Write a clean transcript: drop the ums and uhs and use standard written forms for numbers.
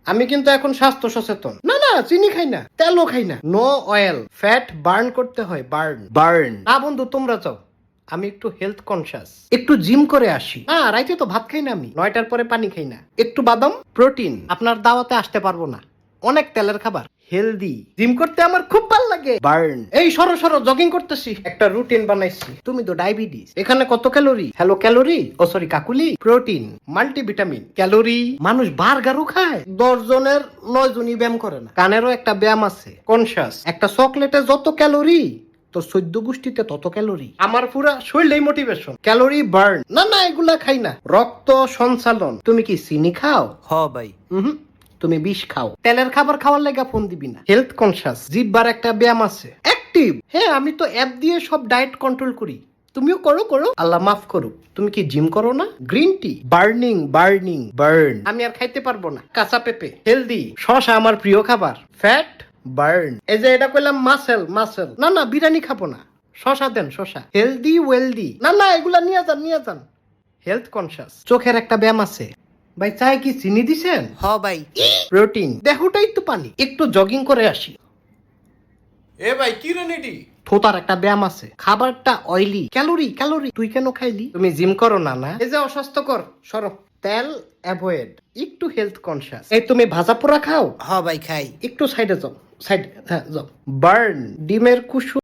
আমি কিন্তু এখন স্বাস্থ্য সচেতন। না না, চিনি খাই না, তেলও খাই না, নো অয়েল। ফ্যাট বার্ন করতে হয়, বার্ন বার্ন। না বন্ধু, তোমরা যাও, আমি একটু হেলথ কনসিয়াস, একটু জিম করে আসি। না, রাইতে তো ভাত খাই না, আমি 9টার পরে পানি খাই না। একটু বাদাম প্রোটিন। আপনার দাওয়াতে আসতে পারবো না, অনেক তেলের খাবার। হেলদি জিম করতে আমার খুব ভালো লাগে। বার্ন। এই সরো সরো, জগিং করতেছি, একটা রুটিন বানাইছি। তুমি তো ডায়াবেটিস, এখানে কত ক্যালোরি? হ্যালো ক্যালোরি, ও সরি কাকুলি। Protein, multivitamin, calorie. মানুষ বার্গারও খায়, 10 জনের 9 জনই ব্যায়াম করে না। কানেরও একটা ব্যায়াম আছে, কনসিয়াস। একটা চকলেটে যত ক্যালোরি, তো 14 গোষ্ঠীতে তত ক্যালোরি। আমার পুরা শরীরেই মোটিভেশন, ক্যালোরি বার্ন। না না, এগুলা খাই না। রক্ত সঞ্চালন। তুমি কি চিনি খাও? হ ভাই। তুমি বিষ খাও। তেলের খাবার খাওয়ার লেগা ফোন দিবি না। হেলথ কনসিয়াস, জিব্বার একটা ব্যায়াম আছে, অ্যাক্টিভ। হ্যাঁ, আমি তো অ্যাপ দিয়ে সব ডায়েট কন্ট্রোল করি। তুমিও করো করো, আল্লাহ মাফ করুক। তুমি কি জিম করো না? Green tea, burning burning burn. আমি আর খাইতে পারবো না। কাঁচা পেঁপে, হেলদি। শশা আমার প্রিয় খাবার। Fat burn. এই যে এটা কইলাম মাসেল মাসেল। না না, বিরিয়ানি খাবো না, শশা দেন শশা। Healthy wealthy. না না, এগুলা নিয়ে যান নিয়ে যান। হেলথ কনসিয়াস, চোখের একটা ব্যায়াম আছে। ভাই, চাই কি চিনি দিছেন? হ ভাই। প্রোটিন, দেহটাই তো পানি। একটু জগিং করে আসি। এ ভাই কি রে নেডি? থোতার একটা ব্যায়াম আছে, খাবারটা অয়েলি, ক্যালোরি ক্যালোরি। তুই কেন খাইলি? তুমি জিম করো না? না, এই যে অস্বাস্থ্যকর, সরো। তেল অ্যাভয়েড, একটু হেলথ কনসিয়াস। এই তুমি ভাজা পোড়া খাও? হ ভাই খাই। একটু সাইডে যাও, সাইড, হ্যাঁ যাও। বার্ন, ডিমের কুসুম।